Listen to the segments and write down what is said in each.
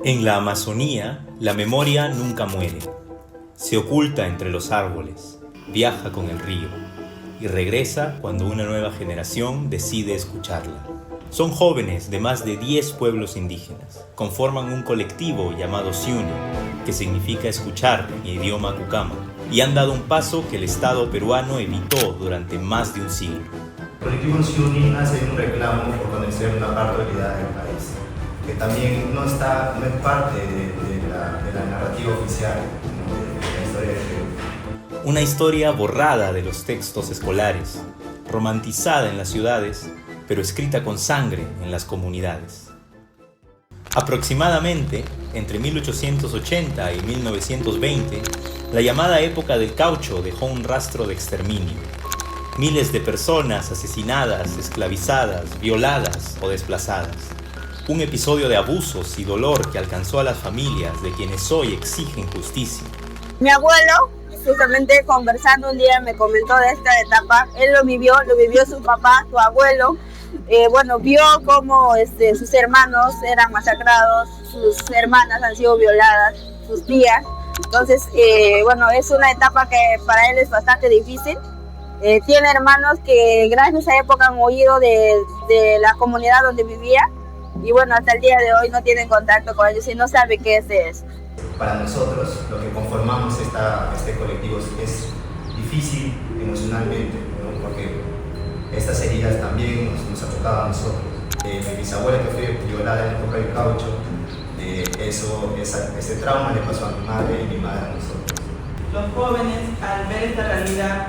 En la Amazonía, la memoria nunca muere. Se oculta entre los árboles, viaja con el río y regresa cuando una nueva generación decide escucharla. Son jóvenes de más de 10 pueblos indígenas. Conforman un colectivo llamado Siuni, que significa escuchar en idioma cucama, y han dado un paso que el Estado peruano evitó durante más de un siglo. El colectivo Siuni hace un reclamo por conocer una particularidad del país, que también no es parte de la narrativa oficial, ¿no?, de la historia del Perú. Una historia borrada de los textos escolares, romantizada en las ciudades, pero escrita con sangre en las comunidades. Aproximadamente entre 1880 y 1920, la llamada época del caucho dejó un rastro de exterminio. Miles de personas asesinadas, esclavizadas, violadas o desplazadas. Un episodio de abusos y dolor que alcanzó a las familias de quienes hoy exigen justicia. Mi abuelo, justamente conversando un día, me comentó de esta etapa. Él lo vivió su papá, su abuelo. Vio cómo sus hermanos eran masacrados, sus hermanas han sido violadas, sus tías. Entonces, es una etapa que para él es bastante difícil. Tiene hermanos que gracias a esa época han huido de la comunidad donde vivía y hasta el día de hoy no tienen contacto con ellos y no sabe qué es de eso. Para nosotros, lo que conformamos este colectivo es difícil emocionalmente, ¿no?, porque estas heridas también nos han tocado a nosotros. Mi bisabuela, que fue violada en la época del caucho, ese trauma le pasó a mi madre y mi madre a nosotros. Los jóvenes, al ver esta realidad,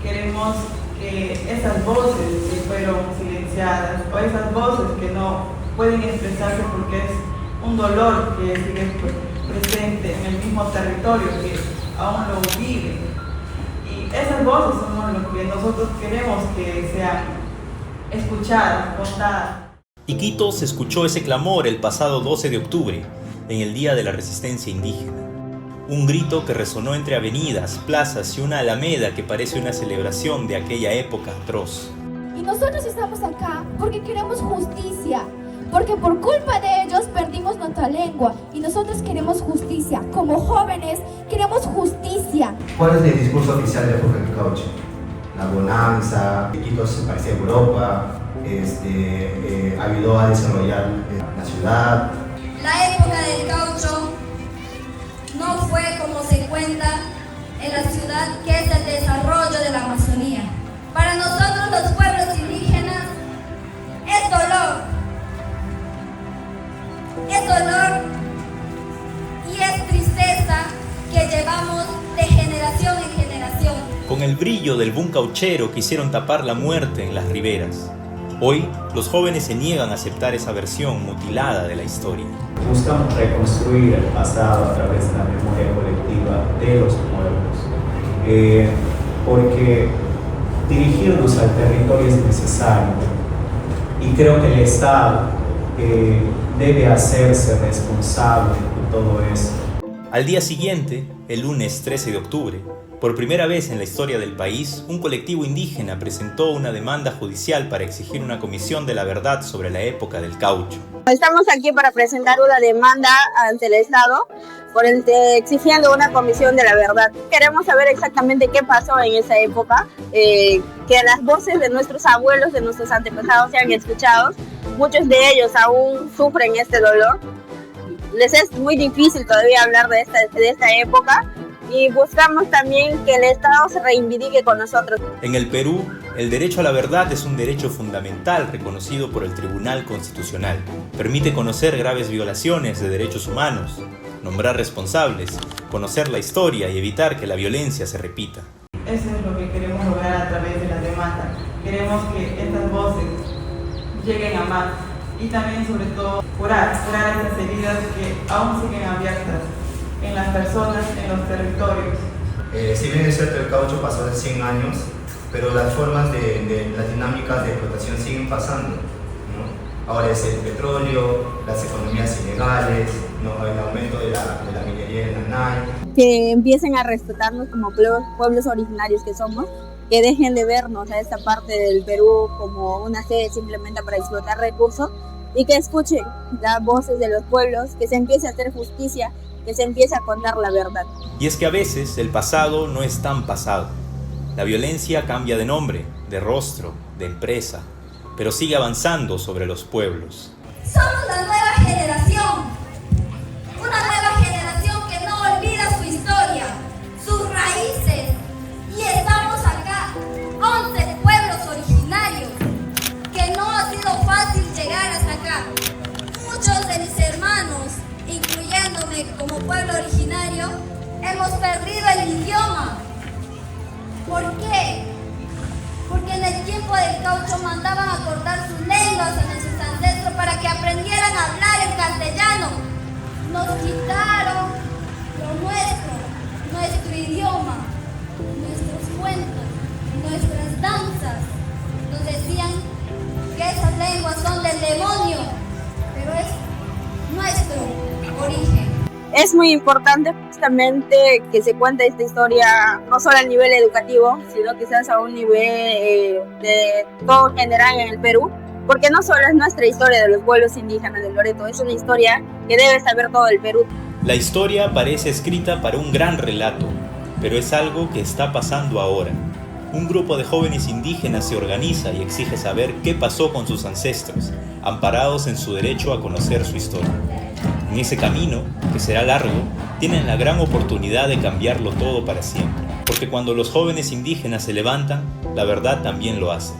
queremos que esas voces que fueron silenciadas o esas voces que no pueden expresarse porque es un dolor que sigue presente en el mismo territorio que aún lo vive. Y esas voces somos los que nosotros queremos que sean escuchadas, contadas. Iquitos escuchó ese clamor el pasado 12 de octubre, en el Día de la Resistencia Indígena. Un grito que resonó entre avenidas, plazas y una alameda que parece una celebración de aquella época atroz. Y nosotros estamos acá porque queremos justicia, porque por culpa de ellos perdimos nuestra lengua y nosotros queremos justicia. Como jóvenes queremos justicia. ¿Cuál es el discurso oficial de la época del caucho? La bonanza, Iquitos se parecía a Europa, ayudó a desarrollar la ciudad. La época del caucho no fue como se cuenta en la ciudad, que es el desarrollo de la Amazonía. Para nosotros los pueblos indígenas es dolor y es tristeza que llevamos de generación en generación. Con el brillo del boom cauchero quisieron tapar la muerte en las riberas. Hoy, los jóvenes se niegan a aceptar esa versión mutilada de la historia. Buscamos reconstruir el pasado a través de la memoria colectiva de los pueblos, porque dirigirnos al territorio es necesario y creo que el Estado debe hacerse responsable de todo eso. Al día siguiente, el lunes 13 de octubre, por primera vez en la historia del país, un colectivo indígena presentó una demanda judicial para exigir una comisión de la verdad sobre la época del caucho. Estamos aquí para presentar una demanda ante el Estado exigiendo una comisión de la verdad. Queremos saber exactamente qué pasó en esa época, que las voces de nuestros abuelos, de nuestros antepasados sean escuchados. Muchos de ellos aún sufren este dolor. Les es muy difícil todavía hablar de esta época. Y buscamos también que el Estado se reivindique con nosotros. En el Perú, el derecho a la verdad es un derecho fundamental reconocido por el Tribunal Constitucional. Permite conocer graves violaciones de derechos humanos, nombrar responsables, conocer la historia y evitar que la violencia se repita. Eso es lo que queremos lograr a través de la demanda. Queremos que estas voces lleguen a más y también, sobre todo, curar esas heridas que aún siguen abiertas en las personas, en los territorios. Si bien es cierto, el caucho pasó hace 100 años, pero las formas de las dinámicas de explotación siguen pasando, ¿no? Ahora es el petróleo, las economías ilegales, ¿no?, el aumento de la minería en Nanay. Que empiecen a respetarnos como pueblos originarios que somos, que dejen de vernos a esta parte del Perú como una sede simplemente para explotar recursos, y que escuchen las voces de los pueblos, que se empiece a hacer justicia, que se empiece a contar la verdad. Y es que a veces el pasado no es tan pasado. La violencia cambia de nombre, de rostro, de empresa, pero sigue avanzando sobre los pueblos. Somos la nueva generación, una nueva generación que no olvida su historia, sus raíces, y estamos acá, 11 pueblos originarios, que no ha sido fácil llegar hasta acá. Muchos de mis hermanos, incluyéndome como pueblo originario, hemos perdido el idioma. ¿Por qué? Porque en el tiempo del caucho mandaban a cortar sus lenguas a nuestros ancestros para que aprendieran a hablar el castellano. Nos quitaron lo nuestro idioma, nuestros cuentos, nuestras danzas. Nos decían que esas lenguas son del demonio, pero es nuestro origen. Es muy importante justamente que se cuente esta historia no solo a nivel educativo, sino quizás a un nivel de todo general en el Perú, porque no solo es nuestra historia de los pueblos indígenas del Loreto, es una historia que debe saber todo el Perú. La historia parece escrita para un gran relato, pero es algo que está pasando ahora. Un grupo de jóvenes indígenas se organiza y exige saber qué pasó con sus ancestros, amparados en su derecho a conocer su historia. En ese camino, que será largo, tienen la gran oportunidad de cambiarlo todo para siempre. Porque cuando los jóvenes indígenas se levantan, la verdad también lo hace.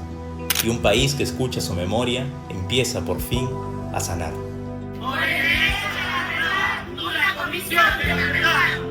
Y un país que escucha su memoria empieza por fin a sanar. Por el derecho a la verdad, una comisión de la verdad.